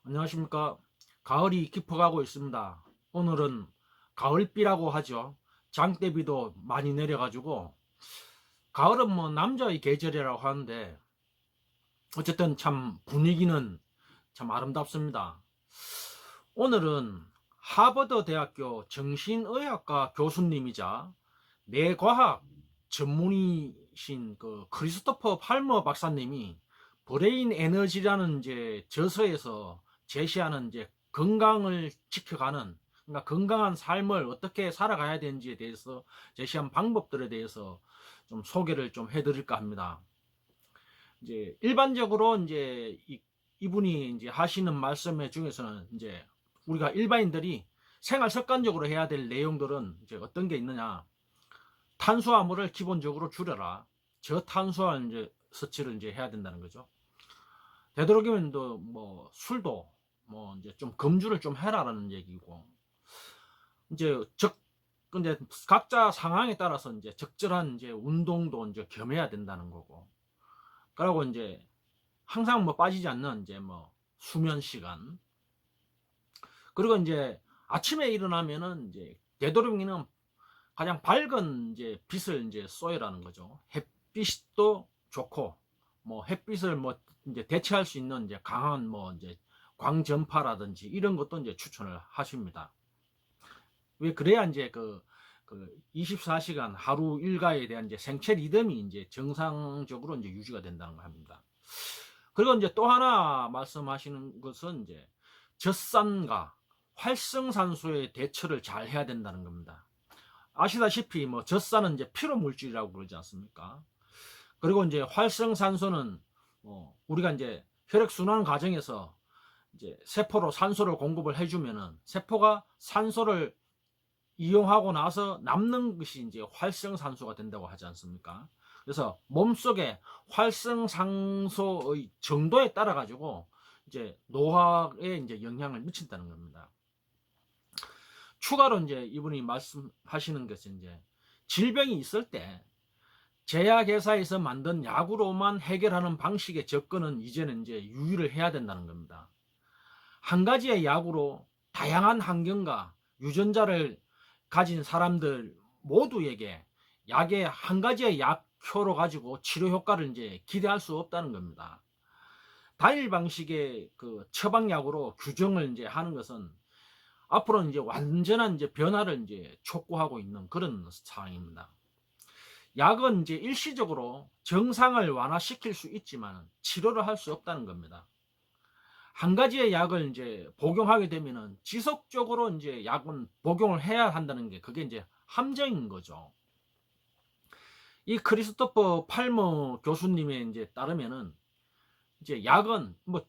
안녕하십니까. 가을이 깊어가고 있습니다. 오늘은 가을비라고 하죠. 장대비도 많이 내려가지고 가을은 뭐 남자의 계절이라고 하는데 어쨌든 참 분위기는 참 아름답습니다. 오늘은 하버드 대학교 정신의학과 교수님이자 뇌과학 전문의신 그 크리스토퍼 팔머 박사님이 브레인 에너지라는 이제 저서에서 제시하는 이제 건강을 지켜가는, 그러니까 건강한 삶을 어떻게 살아가야 되는지에 대해서 제시한 방법들에 대해서 좀 소개를 좀 해드릴까 합니다. 이제 일반적으로 이제 이분이 이제 하시는 말씀 중에서는 이제 우리가 일반인들이 생활 습관적으로 해야 될 내용들은 이제 어떤 게 있느냐. 탄수화물을 기본적으로 줄여라. 저탄수화물 이제 섭취를 이제 해야 된다는 거죠. 되도록이면 또 뭐 술도 뭐 이제 좀 금주를 좀 해라라는 얘기고, 이제 근데 각자 상황에 따라서 이제 적절한 이제 운동도 이제 겸해야 된다는 거고, 그리고 이제 항상 뭐 빠지지 않는 이제 뭐 수면 시간, 그리고 이제 아침에 일어나면은 이제 되도록이면 가장 밝은 이제 빛을 이제 쏘여라는 거죠. 햇빛도 좋고, 뭐 햇빛을 뭐 이제 대체할 수 있는 이제 강한 뭐 이제 광전파라든지 이런 것도 이제 추천을 하십니다. 왜 그래야 이제 그 24시간 하루 일과에 대한 이제 생체 리듬이 이제 정상적으로 이제 유지가 된다는 거 합니다. 그리고 이제 또 하나 말씀하시는 것은 이제 젖산과 활성산소의 대처를 잘 해야 된다는 겁니다. 아시다시피 뭐 젖산은 이제 피로 물질이라고 그러지 않습니까? 그리고 이제 활성산소는 우리가 이제 혈액 순환 과정에서 이제 세포로 산소를 공급을 해주면은 세포가 산소를 이용하고 나서 남는 것이 이제 활성산소가 된다고 하지 않습니까? 그래서 몸속에 활성산소의 정도에 따라 가지고 이제 노화에 이제 영향을 미친다는 겁니다. 추가로 이제 이분이 말씀하시는 것은 이제 질병이 있을 때 제약회사에서 만든 약으로만 해결하는 방식의 접근은 이제는 이제 유의를 해야 된다는 겁니다. 한 가지의 약으로 다양한 환경과 유전자를 가진 사람들 모두에게 약의 한 가지의 약효로 가지고 치료 효과를 이제 기대할 수 없다는 겁니다. 단일 방식의 그 처방약으로 규정을 이제 하는 것은 앞으로는 이제 완전한 이제 변화를 이제 촉구하고 있는 그런 상황입니다. 약은 이제 일시적으로 증상을 완화시킬 수 있지만 치료를 할 수 없다는 겁니다. 한 가지의 약을 이제 복용하게 되면은 지속적으로 이제 약은 복용을 해야 한다는 게 그게 이제 함정인 거죠. 이 크리스토퍼 팔머 교수님의 이제 따르면은 이제 약은 뭐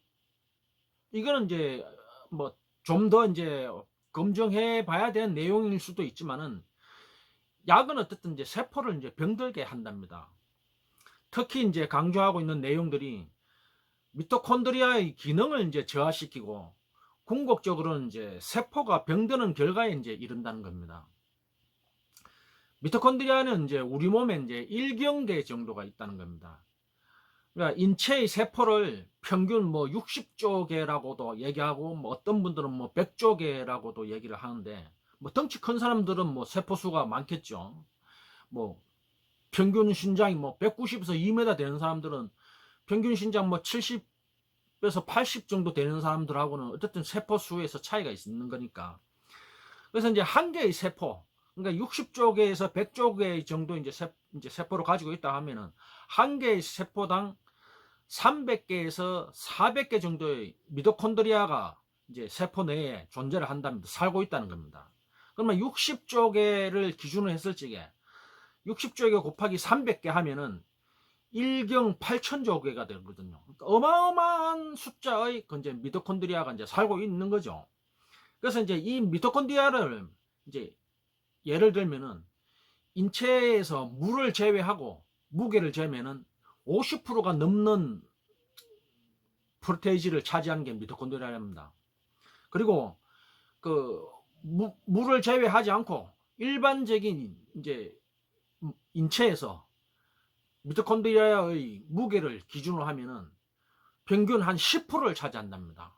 이거는 이제 뭐 좀 더 이제 검증해 봐야 되는 내용일 수도 있지만은 약은 어쨌든 이제 세포를 이제 병들게 한답니다. 특히 이제 강조하고 있는 내용들이 미토콘드리아의 기능을 이제 저하시키고 궁극적으로는 이제 세포가 병드는 결과에 이제 이른다는 겁니다. 미토콘드리아는 이제 우리 몸에 이제 1경대 정도가 있다는 겁니다. 그러니까 인체의 세포를 평균 뭐 60조 개라고도 얘기하고 뭐 어떤 분들은 뭐 100조 개라고도 얘기를 하는데, 뭐 덩치 큰 사람들은 뭐 세포 수가 많겠죠. 뭐 평균 신장이 뭐 190에서 2m 되는 사람들은 평균 신장 뭐 70에서 80 정도 되는 사람들하고는 어쨌든 세포 수에서 차이가 있는 거니까. 그래서 이제 한 개의 세포, 그러니까 60조 개에서 100조 개 정도 이제 세포를 가지고 있다 하면은 한 개의 세포당 300개에서 400개 정도의 미토콘드리아가 이제 세포 내에 존재를 한답니다. 살고 있다는 겁니다. 그러면 60조 개를 기준으로 했을 적에 60조 개 곱하기 300개 하면은 1경 8천조 개가 되거든요. 그러니까 어마어마한 숫자의 이제 미토콘드리아가 이제 살고 있는 거죠. 그래서 이제 이 미토콘드리아를 이제 예를 들면은 인체에서 물을 제외하고 무게를 재면은 50%가 넘는 프로테이지를 차지하는 게 미토콘드리아입니다. 그리고 그 물을 제외하지 않고 일반적인 이제 인체에서 미토콘드리아의 무게를 기준으로 하면은 평균 한 10%를 차지한답니다.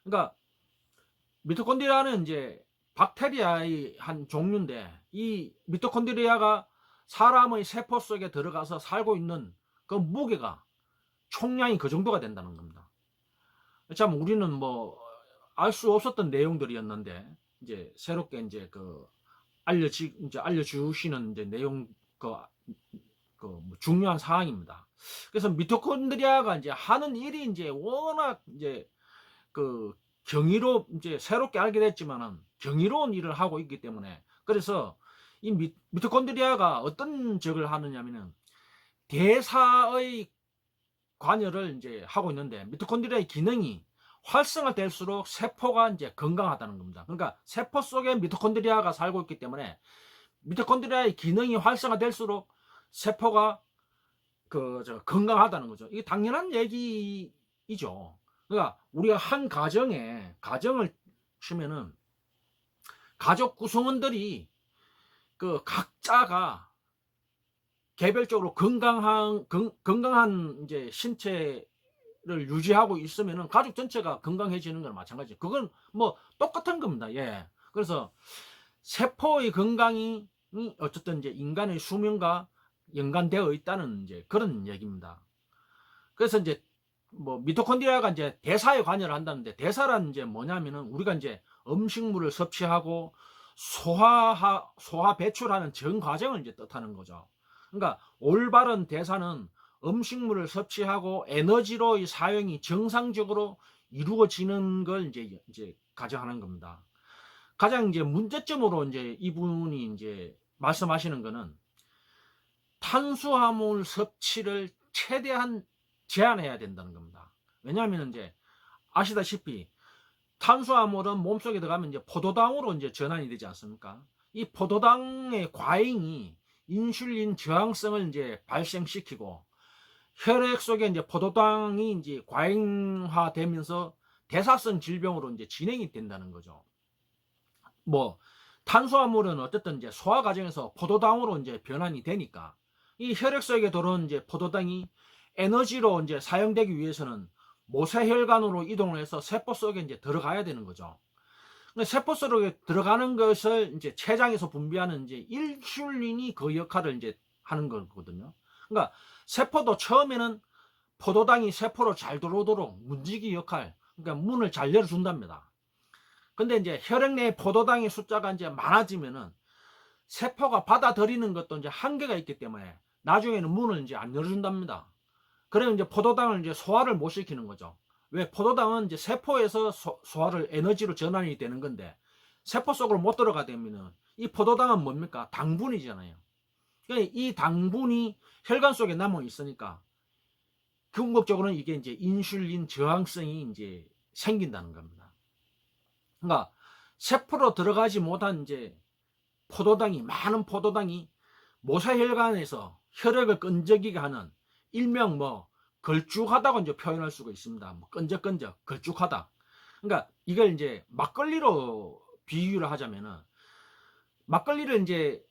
그러니까 미토콘드리아는 이제 박테리아의 한 종류인데, 이 미토콘드리아가 사람의 세포 속에 들어가서 살고 있는 그 무게가 총량이 그 정도가 된다는 겁니다. 참 우리는 뭐 알 수 없었던 내용들이었는데 이제 새롭게 이제 이제 알려주시는 이제 내용 뭐 중요한 사항입니다. 그래서 미토콘드리아가 이제 하는 일이 이제 워낙 이제 그 이제 새롭게 알게 됐지만은 경이로운 일을 하고 있기 때문에, 그래서 이 미토콘드리아가 어떤 적을 하느냐면은 대사의 관여를 이제 하고 있는데, 미토콘드리아의 기능이 활성화될수록 세포가 이제 건강하다는 겁니다. 그러니까 세포 속에 미토콘드리아가 살고 있기 때문에 미토콘드리아의 기능이 활성화될수록 세포가 건강하다는 거죠. 이게 당연한 얘기이죠. 그러니까 우리가 한 가정을 치면은 가족 구성원들이 각자가 개별적으로 건강한 이제 신체를 유지하고 있으면은 가족 전체가 건강해지는 거나 마찬가지죠. 그건 뭐 똑같은 겁니다. 예. 그래서 세포의 건강이 어쨌든 이제 인간의 수명과 연관되어 있다는 이제 그런 얘기입니다. 그래서 이제 뭐 미토콘드리아가 이제 대사에 관여를 한다는데, 대사란 이제 뭐냐면은 우리가 이제 음식물을 섭취하고 소화 배출하는 전 과정을 이제 뜻하는 거죠. 그러니까 올바른 대사는 음식물을 섭취하고 에너지로의 사용이 정상적으로 이루어지는 걸 이제 가정하는 겁니다. 가장 이제 문제점으로 이제 이분이 이제 말씀하시는 거는 탄수화물 섭취를 최대한 제한해야 된다는 겁니다. 왜냐하면 이제 아시다시피 탄수화물은 몸속에 들어가면 이제 포도당으로 이제 전환이 되지 않습니까? 이 포도당의 과잉이 인슐린 저항성을 이제 발생시키고, 혈액 속에 이제 포도당이 이제 과잉화되면서 대사성 질병으로 이제 진행이 된다는 거죠. 뭐 탄수화물은 어쨌든 이제 소화 과정에서 포도당으로 이제 변환이 되니까 이 혈액 속에 들어온 이제 포도당이 에너지로 이제 사용되기 위해서는 모세혈관으로 이동을 해서 세포 속에 이제 들어가야 되는 거죠. 근데 세포 속에 들어가는 것을 이제 췌장에서 분비하는 이제 인슐린이 그 역할을 이제 하는 거거든요. 그러니까 세포도 처음에는 포도당이 세포로 잘 들어오도록 문지기 역할, 그러니까 문을 잘 열어준답니다. 근데 이제 혈액 내에 포도당의 숫자가 이제 많아지면은 세포가 받아들이는 것도 이제 한계가 있기 때문에 나중에는 문을 이제 안 열어준답니다. 그러면 이제 포도당을 이제 소화를 못 시키는 거죠. 왜? 포도당은 이제 세포에서 소화를 에너지로 전환이 되는 건데 세포 속으로 못 들어가 되면은 이 포도당은 뭡니까? 당분이잖아요. 그러니까 이 당분이 혈관 속에 남아 있으니까 궁극적으로는 이게 이제 인슐린 저항성이 이제 생긴다는 겁니다. 그러니까 세포로 들어가지 못한 이제 많은 포도당이 모세혈관에서 혈액을 끈적이게 하는, 일명 뭐 걸쭉하다고 이제 표현할 수가 있습니다. 뭐 끈적끈적 걸쭉하다. 그러니까 이걸 이제 막걸리로 비유를 하자면은, 막걸리를 이제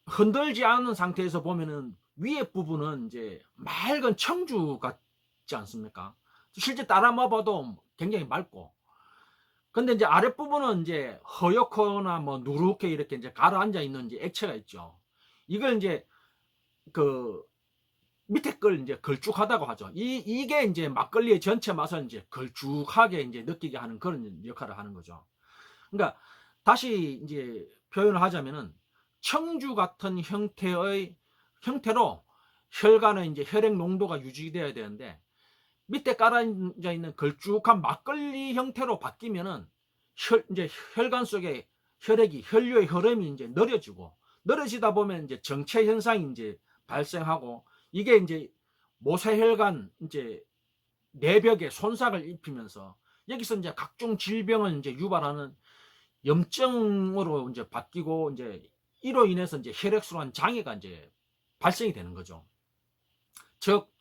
흔들지 않은 상태에서 보면은 위에 부분은 이제 맑은 청주 같지 않습니까? 실제 따라 먹어봐도 굉장히 맑고, 근데 이제 아랫부분은 이제 허옇거나 뭐 누렇게 이렇게 이제 가라앉아 있는 이제 액체가 있죠. 이걸 이제 밑에 걸 이제 걸쭉하다고 하죠. 이게 이제 막걸리의 전체 맛을 이제 걸쭉하게 이제 느끼게 하는 그런 역할을 하는 거죠. 그러니까 다시 이제 표현을 하자면은 청주 같은 형태로 혈관의 이제 혈액 농도가 유지되어야 되는데, 밑에 깔아져 있는 걸쭉한 막걸리 형태로 바뀌면은 이제 혈관 속에 혈류의 흐름이 이제 느려지다 보면 이제 정체 현상이 이제 발생하고, 이게 이제 모세혈관 이제 내벽에 손상을 입히면서 여기서 이제 각종 질병을 이제 유발하는 염증으로 이제 바뀌고, 이제 이로 인해서 이제 혈액순환 장애가 이제 발생이 되는 거죠. 즉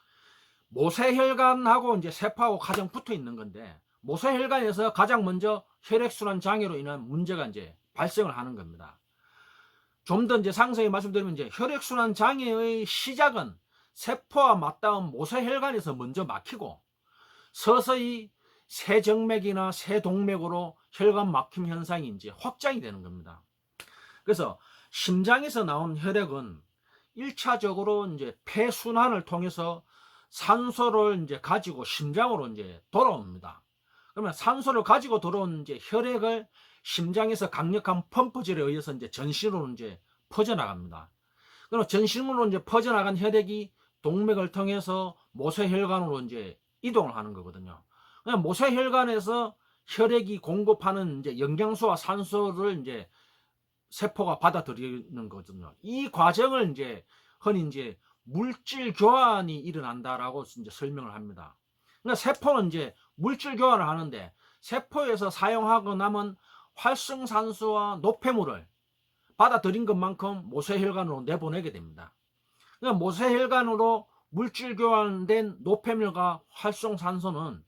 모세혈관하고 이제 세포하고 가장 붙어 있는 건데, 모세혈관에서 가장 먼저 혈액순환 장애로 인한 문제가 이제 발생을 하는 겁니다. 좀 더 이제 상세히 말씀드리면 이제 혈액순환 장애의 시작은 세포와 맞닿은 모세혈관에서 먼저 막히고, 서서히 세정맥이나 세동맥으로 혈관 막힘 현상이 이제 확장이 되는 겁니다. 그래서 심장에서 나온 혈액은 1차적으로 이제 폐순환을 통해서 산소를 이제 가지고 심장으로 이제 돌아옵니다. 그러면 산소를 가지고 들어온 이제 혈액을 심장에서 강력한 펌프질에 의해서 이제 전신으로 이제 퍼져나갑니다. 그럼 전신으로 이제 퍼져나간 혈액이 동맥을 통해서 모세혈관으로 이제 이동을 하는 거거든요. 그냥 모세혈관에서 혈액이 공급하는 이제 영양소와 산소를 이제 세포가 받아들이는 거거든요. 이 과정을 이제 흔히 이제 물질 교환이 일어난다라고 이제 설명을 합니다. 그러니까 세포는 이제 물질 교환을 하는데 세포에서 사용하고 남은 활성산소와 노폐물을 받아들인 것만큼 모세혈관으로 내보내게 됩니다. 그러니까 모세혈관으로 물질 교환된 노폐물과 활성산소는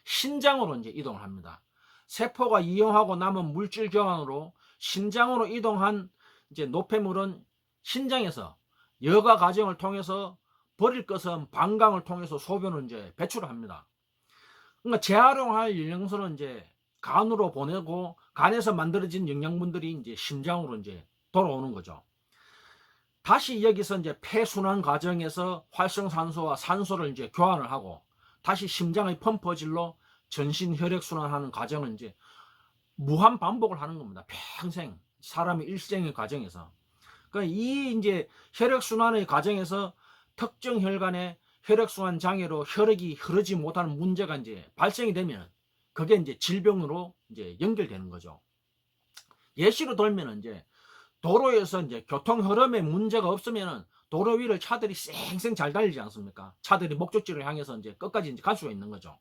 신장으로 이제 이동을 합니다. 세포가 이용하고 남은 물질 교환으로 신장으로 이동한 이제 노폐물은 신장에서 여과 과정을 통해서 버릴 것은 방광을 통해서 소변을 이제 배출을 합니다. 그러니까 재활용할 영양소는 이제 간으로 보내고 간에서 만들어진 영양분들이 이제 심장으로 이제 돌아오는 거죠. 다시 여기서 이제 폐순환 과정에서 활성산소와 산소를 이제 교환을 하고 다시 심장의 펌프질로 전신 혈액 순환하는 과정을 이제 무한 반복을 하는 겁니다. 평생 사람의 일생의 과정에서. 그러니까 이 이제 혈액 순환의 과정에서 특정 혈관의 혈액 순환 장애로 혈액이 흐르지 못하는 문제가 이제 발생이 되면 그게 이제 질병으로 이제 연결되는 거죠. 예시로 들면 이제 도로에서 이제 교통 흐름에 문제가 없으면은 도로 위를 차들이 쌩쌩 잘 달리지 않습니까? 차들이 목적지를 향해서 이제 끝까지 이제 갈 수가 있는 거죠.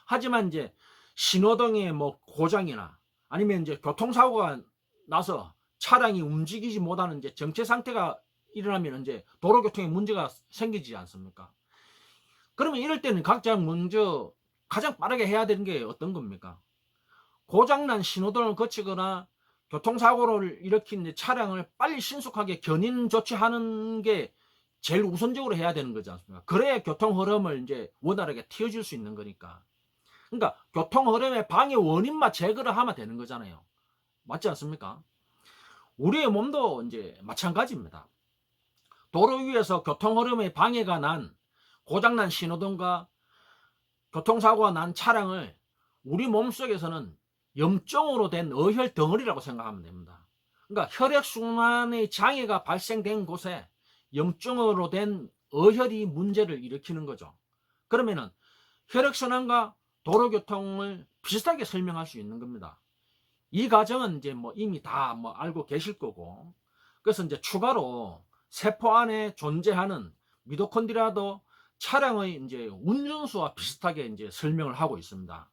하지만 이제 신호등의 뭐 고장이나 아니면 이제 교통사고가 나서 차량이 움직이지 못하는 이제 정체 상태가 일어나면 이제 도로교통에 문제가 생기지 않습니까? 그러면 이럴 때는 가장 먼저 가장 빠르게 해야 되는 게 어떤 겁니까? 고장난 신호등을 거치거나 교통사고를 일으킨 차량을 빨리 신속하게 견인 조치하는 게 제일 우선적으로 해야 되는 거지 않습니까? 그래야 교통 흐름을 이제 원활하게 틔워줄 수 있는 거니까. 그러니까 교통 흐름의 방해 원인만 제거를 하면 되는 거잖아요. 맞지 않습니까? 우리의 몸도 이제 마찬가지입니다. 도로 위에서 교통 흐름의 방해가 난 고장난 신호등과 교통사고가 난 차량을 우리 몸속에서는 염증으로 된 어혈 덩어리라고 생각하면 됩니다. 그러니까 혈액순환의 장애가 발생된 곳에 염증으로 된 어혈이 문제를 일으키는 거죠. 그러면은 혈액순환과 도로교통을 비슷하게 설명할 수 있는 겁니다. 이 과정은 이제 뭐 이미 다 뭐 알고 계실 거고, 그래서 이제 추가로 세포 안에 존재하는 미토콘드리아도 차량의 이제 운전수와 비슷하게 이제 설명을 하고 있습니다.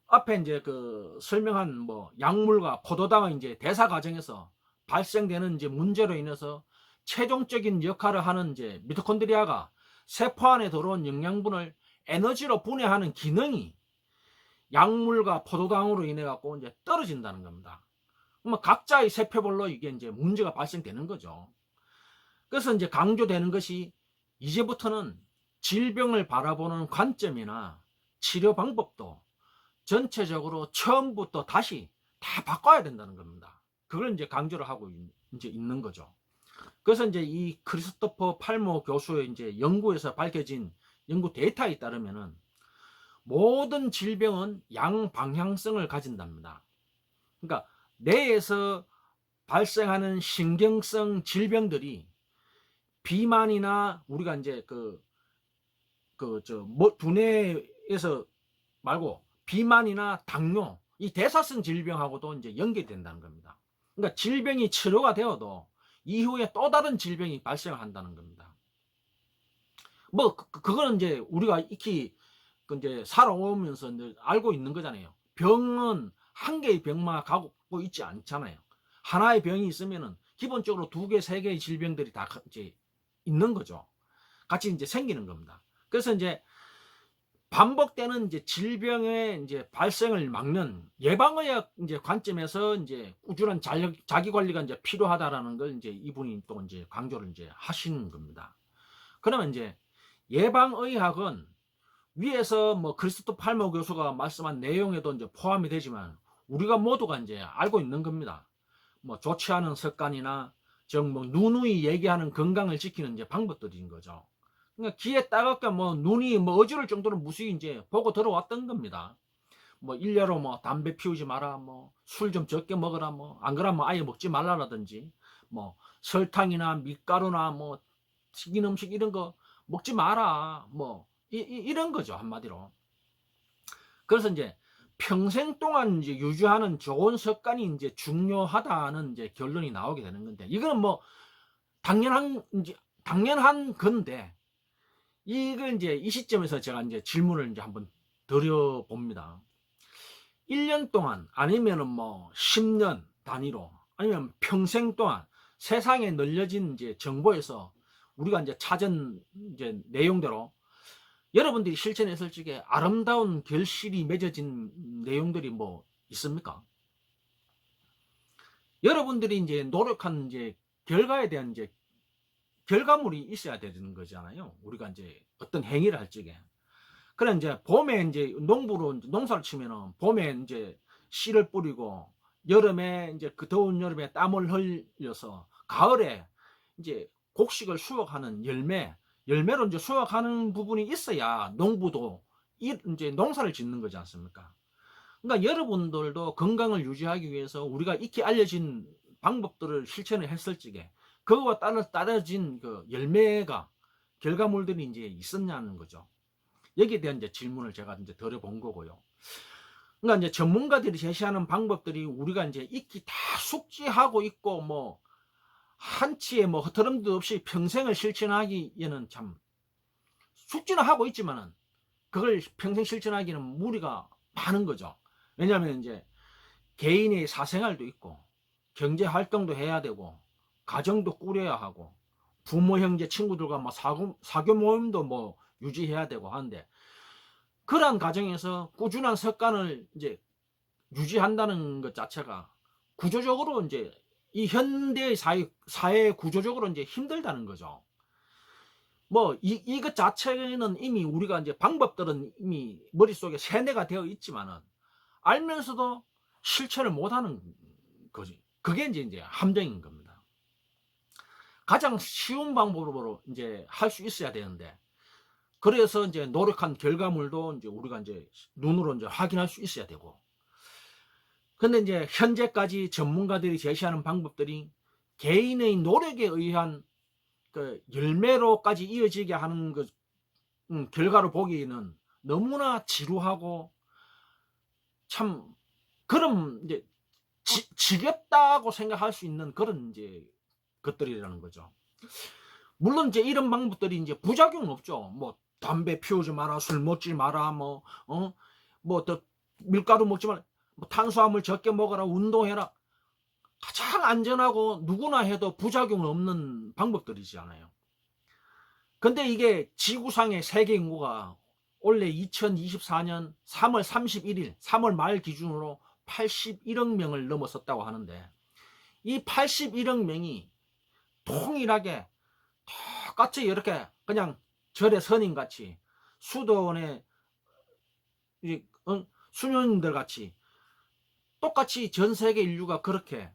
앞에 이제 그 설명한 뭐 약물과 포도당의 이제 대사 과정에서 발생되는 이제 문제로 인해서 최종적인 역할을 하는 이제 미토콘드리아가 세포 안에 들어온 영양분을 에너지로 분해하는 기능이 약물과 포도당으로 인해 갖고 이제 떨어진다는 겁니다. 그러면 각자의 세포별로 이게 이제 문제가 발생되는 거죠. 그래서 이제 강조되는 것이 이제부터는 질병을 바라보는 관점이나 치료 방법도 전체적으로 처음부터 다시 다 바꿔야 된다는 겁니다. 그걸 이제 강조를 하고 이제 있는 거죠. 그래서 이제 이 크리스토퍼 팔모 교수의 이제 연구에서 밝혀진 연구 데이터에 따르면은 모든 질병은 양방향성을 가진답니다. 그러니까 뇌에서 발생하는 신경성 질병들이 비만이나 우리가 이제 두뇌에서 말고 비만이나 당뇨, 이 대사성 질병하고도 이제 연결된다는 겁니다. 그러니까 질병이 치료가 되어도 이후에 또 다른 질병이 발생한다는 겁니다. 뭐 그거는 이제 우리가 익히 이제 살아오면서 이제 알고 있는 거잖아요. 병은 한 개의 병만 갖고 있지 않잖아요. 하나의 병이 있으면은 기본적으로 두 개, 세 개의 질병들이 다 이제 있는 거죠. 같이 이제 생기는 겁니다. 그래서 이제 반복되는 이제 질병의 이제 발생을 막는 예방의학 이제 관점에서 이제 꾸준한 자기 관리가 이제 필요하다라는 걸 이제 이분이 또 이제 강조를 이제 하시는 겁니다. 그러면 이제 예방의학은 위에서 뭐 크리스토프 팔머 교수가 말씀한 내용에도 이제 포함이 되지만 우리가 모두가 이제 알고 있는 겁니다. 뭐 좋지 않은 습관이나 뭐 누누이 얘기하는 건강을 지키는 이제 방법들인 거죠. 그러니까 귀에 따갑게 뭐 눈이 뭐 어지러울 정도로 무수히 이제 보고 들어왔던 겁니다. 뭐 일례로 뭐 담배 피우지 마라, 뭐 술 좀 적게 먹어라, 뭐 안 그러면 아예 먹지 말라라든지, 뭐 설탕이나 밀가루나 뭐 튀긴 음식 이런 거 먹지 마라, 뭐 이런 거죠, 한마디로. 그래서 이제 평생 동안 이제 유지하는 좋은 습관이 이제 중요하다는 이제 결론이 나오게 되는 건데, 이거는 뭐 당연한 건데, 이걸 이제 이 시점에서 제가 이제 질문을 이제 한번 드려봅니다. 1년 동안 아니면은 뭐 10년 단위로 아니면 평생 동안 세상에 널려진 이제 정보에서 우리가 이제 찾은 이제 내용대로 여러분들이 실천했을 적에 아름다운 결실이 맺어진 내용들이 뭐 있습니까? 여러분들이 이제 노력한 이제 결과에 대한 이제 결과물이 있어야 되는 거잖아요. 우리가 이제 어떤 행위를 할 적에. 그래 이제 봄에 이제 농부로 이제 농사를 치면은 봄에 이제 씨를 뿌리고 여름에 이제 그 더운 여름에 땀을 흘려서 가을에 이제 곡식을 수확하는 열매로 이제 수확하는 부분이 있어야 농부도 이제 농사를 짓는 거지 않습니까? 그러니까 여러분들도 건강을 유지하기 위해서 우리가 익히 알려진 방법들을 실천을 했을 적에 그거와 따라진 그 열매가 결과물들이 이제 있었냐는 거죠. 여기에 대한 이제 질문을 제가 이제 드려본 거고요. 그러니까 이제 전문가들이 제시하는 방법들이 우리가 이제 익히 다 숙지하고 있고 뭐 한치의 뭐 허투름도 없이 평생을 실천하기에는 참 숙지는 하고 있지만은 그걸 평생 실천하기는 무리가 많은 거죠. 왜냐하면 이제 개인의 사생활도 있고 경제 활동도 해야 되고 가정도 꾸려야 하고 부모 형제 친구들과 뭐 사교 모임도 뭐 유지해야 되고 하는데 그러한 과정에서 꾸준한 습관을 이제 유지한다는 것 자체가 구조적으로 이제 이 현대의 사회 구조적으로 이제 힘들다는 거죠. 뭐 이것 자체는 이미 우리가 이제 방법들은 이미 머릿속에 세뇌가 되어 있지만은 알면서도 실천을 못하는 거지. 그게 이제 함정인 겁니다. 가장 쉬운 방법으로 이제 할 수 있어야 되는데 그래서 이제 노력한 결과물도 이제 우리가 이제 눈으로 이제 확인할 수 있어야 되고. 근데 이제 현재까지 전문가들이 제시하는 방법들이 개인의 노력에 의한 그 열매로까지 이어지게 하는 그 결과로 보기에는 너무나 지루하고 참 그럼 이제 지겹다고 생각할 수 있는 그런 이제 것들이라는 거죠. 물론 이제 이런 방법들이 이제 부작용은 없죠. 뭐 담배 피우지 마라, 술 먹지 마라, 뭐 더 밀가루 먹지 마라, 뭐 탄수화물 적게 먹어라, 운동해라. 가장 안전하고 누구나 해도 부작용 없는 방법들이잖아요. 근데 이게 지구상의 세계 인구가 올해 2024년 3월 31일, 3월 말 기준으로 81억 명을 넘어섰다고 하는데 이 81억 명이 통일하게 똑같이 이렇게 그냥 절의 선임같이 수도원의 수녀님들 같이 똑같이 전 세계 인류가 그렇게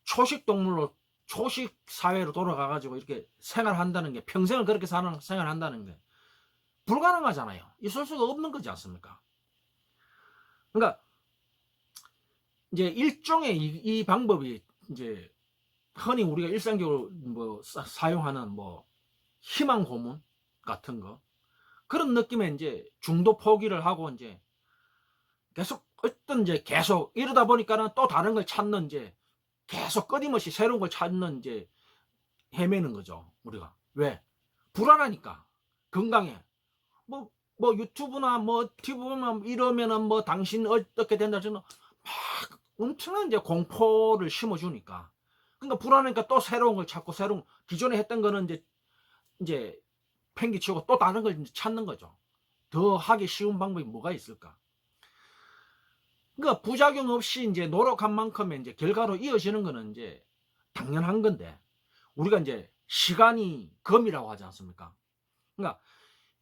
초식 동물로 초식 사회로 돌아가가지고 이렇게 생활한다는 게 평생을 그렇게 생활한다는 게 불가능하잖아요. 있을 수가 없는 거지 않습니까? 그러니까 이제 일종의 이 방법이 이제 흔히 우리가 일상적으로 뭐 사용하는 뭐 희망 고문 같은 거 그런 느낌에 이제 중도 포기를 하고 이제 계속 계속 이러다 보니까는 또 다른 걸 찾는 이제 계속 끊임없이 새로운 걸 찾는 이제 헤매는 거죠. 우리가 왜 불안하니까 건강에 뭐 유튜브나 뭐 TV나 이러면은 뭐 당신 어떻게 된다 저는 막 엄청난 이제 공포를 심어주니까 그러니까 불안하니까 또 새로운 걸 찾고 새로운 기존에 했던 거는 이제 팽개치고 또 다른 걸 찾는 거죠. 더 하기 쉬운 방법이 뭐가 있을까? 그러니까 부작용 없이 이제 노력한 만큼의 이제 결과로 이어지는 거는 이제 당연한 건데 우리가 이제 시간이 금이라고 하지 않습니까? 그러니까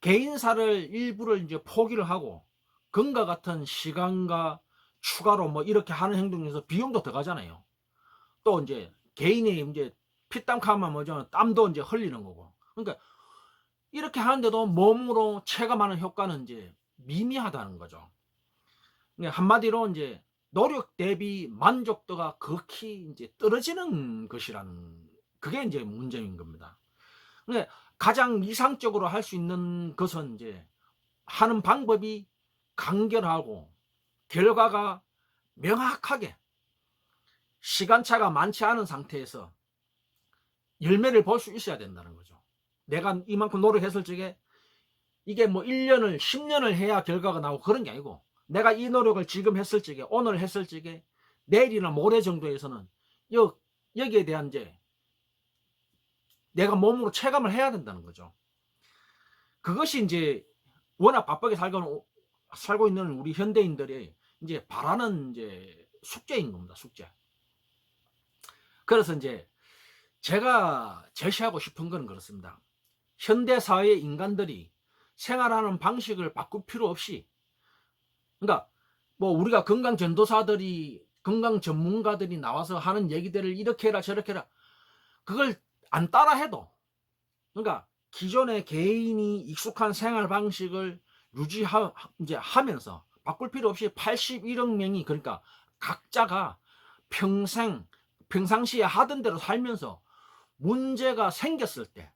개인사를 일부를 이제 포기를 하고 금과 같은 시간과 추가로 뭐 이렇게 하는 행동에서 비용도 더 가잖아요. 또 이제 개인이 이제 피땀 카만 뭐죠, 땀도 이제 흘리는 거고. 그러니까 이렇게 하는데도 몸으로 체감하는 효과는 이제 미미하다는 거죠. 그러니까 한마디로 이제 노력 대비 만족도가 극히 이제 떨어지는 것이라는, 그게 이제 문제인 겁니다. 그러니까 가장 이상적으로 할 수 있는 것은 이제 하는 방법이 간결하고 결과가 명확하게 시간차가 많지 않은 상태에서 열매를 볼 수 있어야 된다는 거죠. 내가 이만큼 노력했을 적에 이게 뭐 1년을 10년을 해야 결과가 나오고 그런 게 아니고, 내가 이 노력을 지금 했을 적에, 오늘 했을 적에 내일이나 모레 정도에서는 여기에 대한 이제 내가 몸으로 체감을 해야 된다는 거죠. 그것이 이제 워낙 바쁘게 살고 있는 우리 현대인들이 이제 바라는 이제 숙제인 겁니다. 숙제. 그래서 이제 제가 제시하고 싶은 건 그렇습니다. 현대 사회의 인간들이 생활하는 방식을 바꿀 필요 없이, 그러니까 뭐 우리가 건강 전도사들이, 건강 전문가들이 나와서 하는 얘기들을 이렇게 해라 저렇게 해라, 그걸 안 따라 해도, 그러니까 기존의 개인이 익숙한 생활 방식을 이제 하면서 바꿀 필요 없이 81억 명이, 그러니까 각자가 평상시에 하던 대로 살면서 문제가 생겼을 때,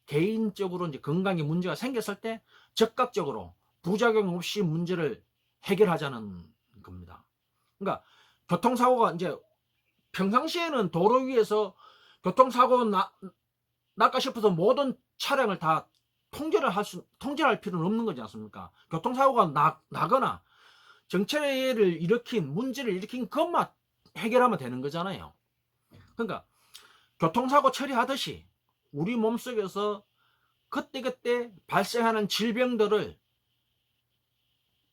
개인적으로 이제 건강에 문제가 생겼을 때 적극적으로 부작용 없이 문제를 해결하자는 겁니다. 그러니까 교통사고가 이제 평상시에는 도로 위에서 교통사고 날까 싶어서 모든 차량을 다 통제할 필요는 없는 거지 않습니까? 교통사고가 나거나 정체를 문제를 일으킨 것만 해결하면 되는 거잖아요. 그러니까 교통사고 처리하듯이 우리 몸속에서 그때그때 발생하는 질병들을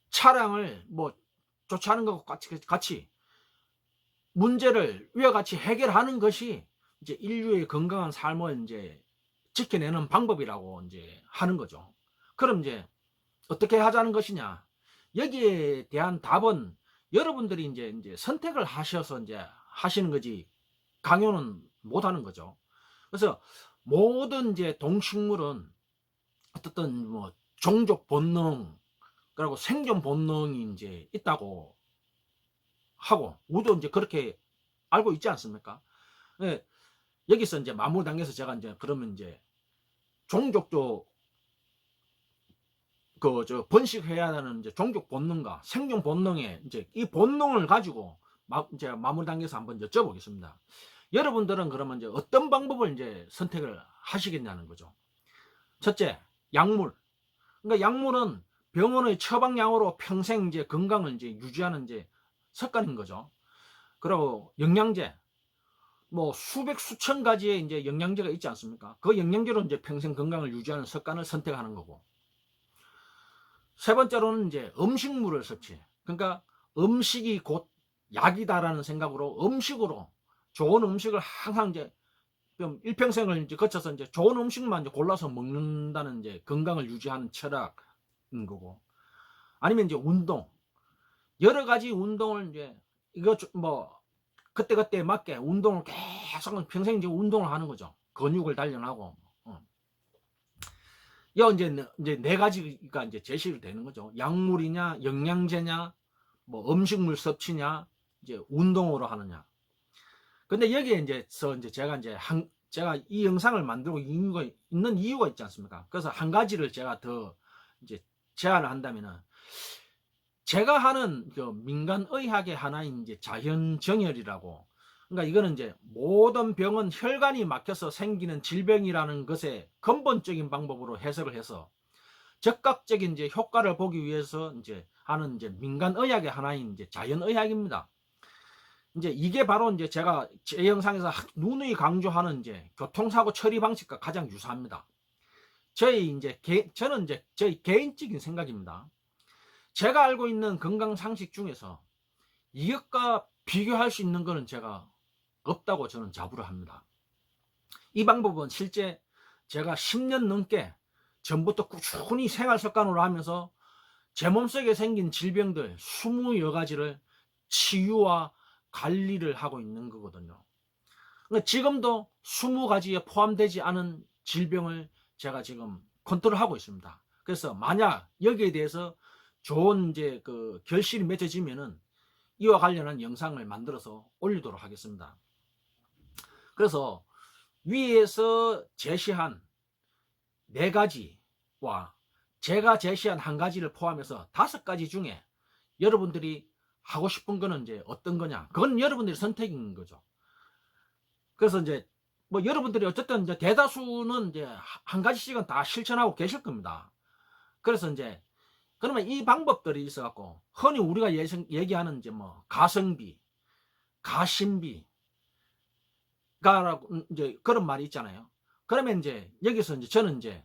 차량을 뭐 조치하는 것과 같이 문제를 위와 같이 해결하는 것이 이제 인류의 건강한 삶을 이제 지켜내는 방법이라고 이제 하는 거죠. 그럼 이제 어떻게 하자는 것이냐? 여기에 대한 답은 여러분들이 이제 선택을 하셔서 이제 하시는 거지, 강요는 못 하는 거죠. 그래서 모든 이제 동식물은 어떻든 뭐 종족 본능, 그리고 생존 본능이 이제 있다고 하고, 우리도 이제 그렇게 알고 있지 않습니까? 예, 여기서 이제 마무리 단계에서 제가 이제 그러면 이제 종족도 번식해야 하는 이제 종족 본능과 생존 본능에 이제 이 본능을 가지고 이제 마무리 단계에서 한번 여쭤보겠습니다. 여러분들은 그러면 이제 어떤 방법을 이제 선택을 하시겠냐는 거죠. 첫째, 약물. 그러니까 약물은 병원의 처방약으로 평생 이제 건강을 이제 유지하는 이제 습관인 거죠. 그리고 영양제, 뭐 수백 수천 가지의 이제 영양제가 있지 않습니까? 그 영양제로 이제 평생 건강을 유지하는 습관을 선택하는 거고, 세 번째로는 이제 음식물을 섭취. 그러니까 음식이 곧 약이다라는 생각으로 음식으로 좋은 음식을 항상 이제 좀 일평생을 이제 거쳐서 이제 좋은 음식만 이제 골라서 먹는다는 이제 건강을 유지하는 철학인 거고, 아니면 이제 운동, 여러 가지 운동을 이제 이거 뭐 그때그때 맞게 운동을 계속 평생 이제 운동을 하는 거죠. 근육을 단련하고. 이제 네 가지가 이제 제시를 되는 거죠. 약물이냐, 영양제냐, 뭐 음식물 섭취냐, 이제 운동으로 하느냐. 근데 여기에 이제 제가 이 영상을 만들고 있는 이유가 있지 않습니까? 그래서 한 가지를 제가 더 이제 제안을 한다면은, 제가 하는 그 민간의학의 하나인 이제 자연정혈이라고, 그러니까 이거는 이제 모든 병은 혈관이 막혀서 생기는 질병이라는 것의 근본적인 방법으로 해석을 해서 즉각적인 이제 효과를 보기 위해서 이제 하는 이제 민간의학의 하나인 이제 자연의학입니다. 이제 이게 바로 이제 제가 제 영상에서 누누이 강조하는 이제 교통사고 처리 방식과 가장 유사합니다. 저는 이제 저희 개인적인 생각입니다. 제가 알고 있는 건강 상식 중에서 이것과 비교할 수 있는 것은 제가 없다고 저는 자부를 합니다. 이 방법은 실제 제가 10년 넘게 전부터 꾸준히 생활 습관으로 하면서 제 몸속에 생긴 질병들 20여 가지를 치유와 관리를 하고 있는 거거든요. 그러니까 지금도 20가지에 포함되지 않은 질병을 제가 지금 컨트롤하고 있습니다. 그래서 만약 여기에 대해서 좋은 이제 그 결실이 맺어지면은 이와 관련한 영상을 만들어서 올리도록 하겠습니다. 그래서 위에서 제시한 4가지와 제가 제시한 1가지를 포함해서 5가지 중에 여러분들이 하고 싶은 거는 이제 어떤 거냐? 그건 여러분들의 선택인 거죠. 그래서 이제 뭐 여러분들이 어쨌든 이제 대다수는 이제 1가지씩은 다 실천하고 계실 겁니다. 그래서 이제 그러면 이 방법들이 있어 갖고 흔히 우리가 얘기하는 이제 뭐 가성비, 가심비 가라고 이제 그런 말이 있잖아요. 그러면 이제 여기서 이제 저는 이제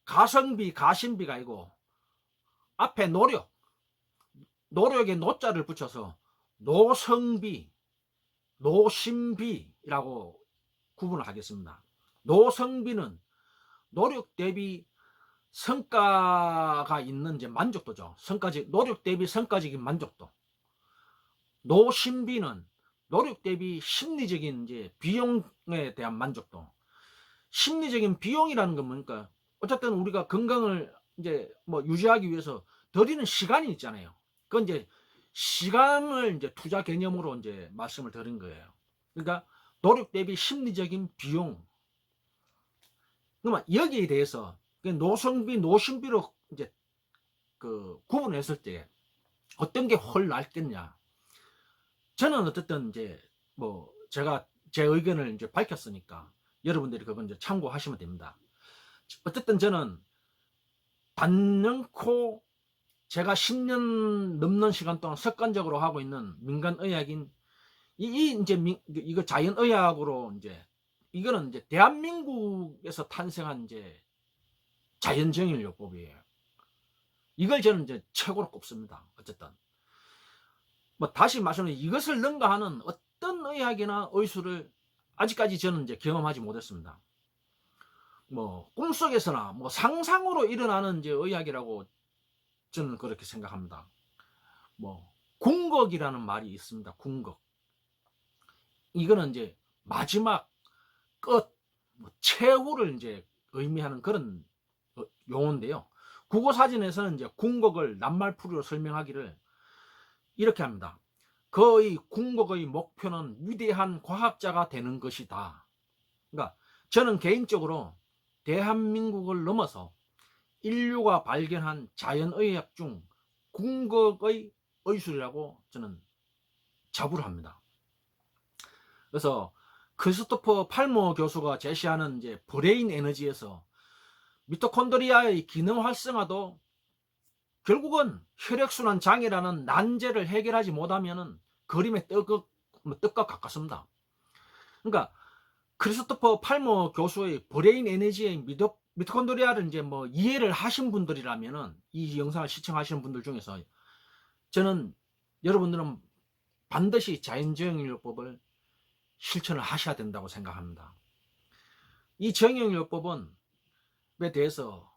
가성비, 가심비가 아니고 앞에 노력에 노자를 붙여서 노성비, 노심비라고 구분을 하겠습니다. 노성비는 노력 대비 성과가 있는 이제 만족도죠. 노력 대비 성과적인 만족도. 노심비는 노력 대비 심리적인 이제 비용에 대한 만족도. 심리적인 비용이라는 건 뭡니까? 어쨌든 우리가 건강을 이제 뭐 유지하기 위해서 들이는 시간이 있잖아요. 그건 이제 시간을 이제 투자 개념으로 이제 말씀을 드린 거예요. 그러니까 노력 대비 심리적인 비용. 그러면 여기에 대해서 노성비, 노심비로 이제 그 구분했을 때 어떤 게 훨 낫겠냐? 저는 어쨌든 이제 뭐 제가 제 의견을 이제 밝혔으니까 여러분들이 그건 이제 참고하시면 됩니다. 어쨌든 저는 단연코 제가 10년 넘는 시간 동안 습관적으로 하고 있는 민간의학인 이제 이거 자연의학으로 이제 이거는 이제 대한민국에서 탄생한 이제 자연정일요법이에요. 이걸 저는 이제 최고로 꼽습니다. 어쨌든 뭐 다시 말씀드리면 이것을 능가하는 어떤 의학이나 의술을 아직까지 저는 이제 경험하지 못했습니다. 뭐 꿈속에서나 뭐 상상으로 일어나는 이제 의학이라고 저는 그렇게 생각합니다. 뭐 궁극이라는 말이 있습니다. 궁극. 이거는 이제 마지막 끝, 뭐 최후를 이제 의미하는 그런 용어인데요. 국어사전에서는 이제 궁극을 낱말풀이로 설명하기를 이렇게 합니다. 그의 궁극의 목표는 위대한 과학자가 되는 것이다. 그러니까 저는 개인적으로 대한민국을 넘어서 인류가 발견한 자연의학 중 궁극의 의술이라고 저는 자부를 합니다. 그래서 크리스토퍼 팔머 교수가 제시하는 이제 브레인 에너지에서 미토콘드리아의 기능 활성화도 결국은 혈액순환 장애라는 난제를 해결하지 못하면은 그림의 떡과 가깝습니다. 그러니까 크리스토퍼 팔머 교수의 브레인 에너지의 미토콘드리아를 이제 뭐 이해를 하신 분들이라면은 이 영상을 시청하시는 분들 중에서 저는 여러분들은 반드시 자연정형요법을 실천을 하셔야 된다고 생각합니다. 이 정형요법은 에 대해서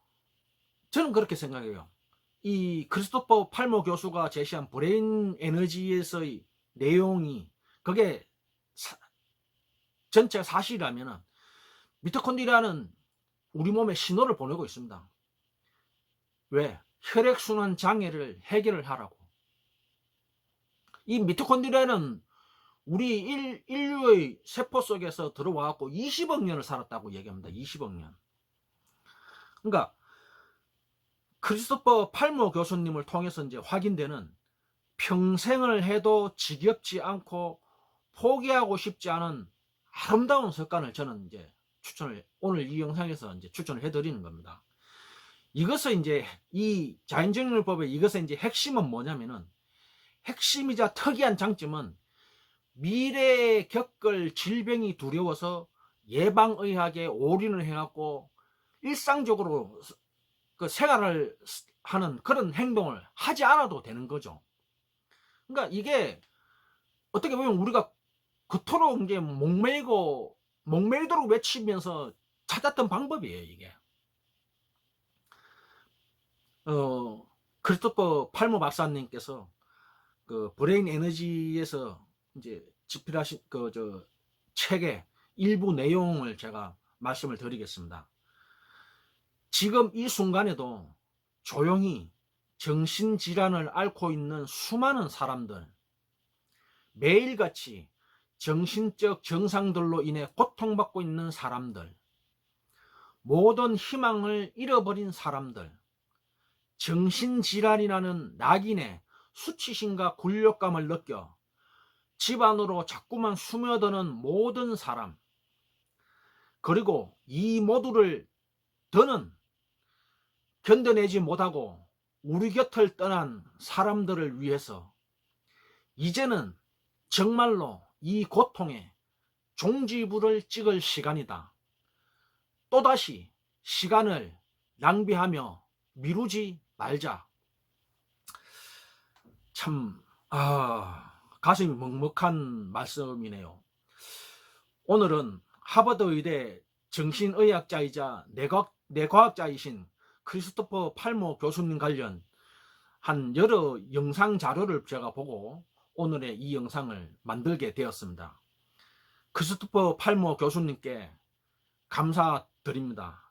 저는 그렇게 생각해요. 이 크리스토퍼 팔머 교수가 제시한 브레인 에너지에서의 내용이 그게 전체가 사실이라면 미토콘드리아는 우리 몸에 신호를 보내고 있습니다. 왜? 혈액순환 장애를 해결을 하라고. 이 미토콘드리아는 우리 인류의 세포 속에서 들어와갖고 20억 년을 살았다고 얘기합니다. 20억 년. 그러니까 크리스토퍼 팔머 교수님을 통해서 이제 확인되는 평생을 해도 지겹지 않고 포기하고 싶지 않은 아름다운 습관을 저는 이제 오늘 이 영상에서 이제 추천을 해드리는 겁니다. 이것을 이제 이 자연정일법의 이것의 이제 핵심은 뭐냐면은 핵심이자 특이한 장점은 미래에 겪을 질병이 두려워서 예방의학에 올인을 해갖고 일상적으로 그 생활을 하는 그런 행동을 하지 않아도 되는 거죠. 그러니까 이게 어떻게 보면 우리가 그토록 이제 목매이도록 외치면서 찾았던 방법이에요, 이게. 크리스토퍼 팔모 박사님께서 그 브레인 에너지에서 이제 집필하신 그 책의 일부 내용을 제가 말씀을 드리겠습니다. 지금 이 순간에도 조용히 정신질환을 앓고 있는 수많은 사람들, 매일같이 정신적 증상들로 인해 고통받고 있는 사람들, 모든 희망을 잃어버린 사람들, 정신질환이라는 낙인에 수치심과 굴욕감을 느껴 집 안으로 자꾸만 스며드는 모든 사람, 그리고 이 모두를 더는 견뎌내지 못하고 우리 곁을 떠난 사람들을 위해서 이제는 정말로 이 고통에 종지부를 찍을 시간이다. 또다시 시간을 낭비하며 미루지 말자. 참 가슴이 먹먹한 말씀이네요. 오늘은 하버드 의대 정신의학자이자 뇌과학자이신 크리스토퍼 팔모 교수님 관련 한 여러 영상 자료를 제가 보고 오늘의 이 영상을 만들게 되었습니다. 크리스토퍼 팔모 교수님께 감사드립니다.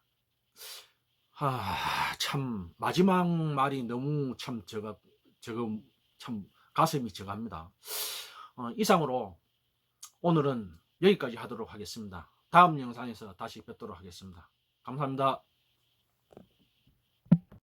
참 마지막 말이 너무 참 지금 참 가슴이 저갑니다. 이상으로 오늘은 여기까지 하도록 하겠습니다. 다음 영상에서 다시 뵙도록 하겠습니다. 감사합니다.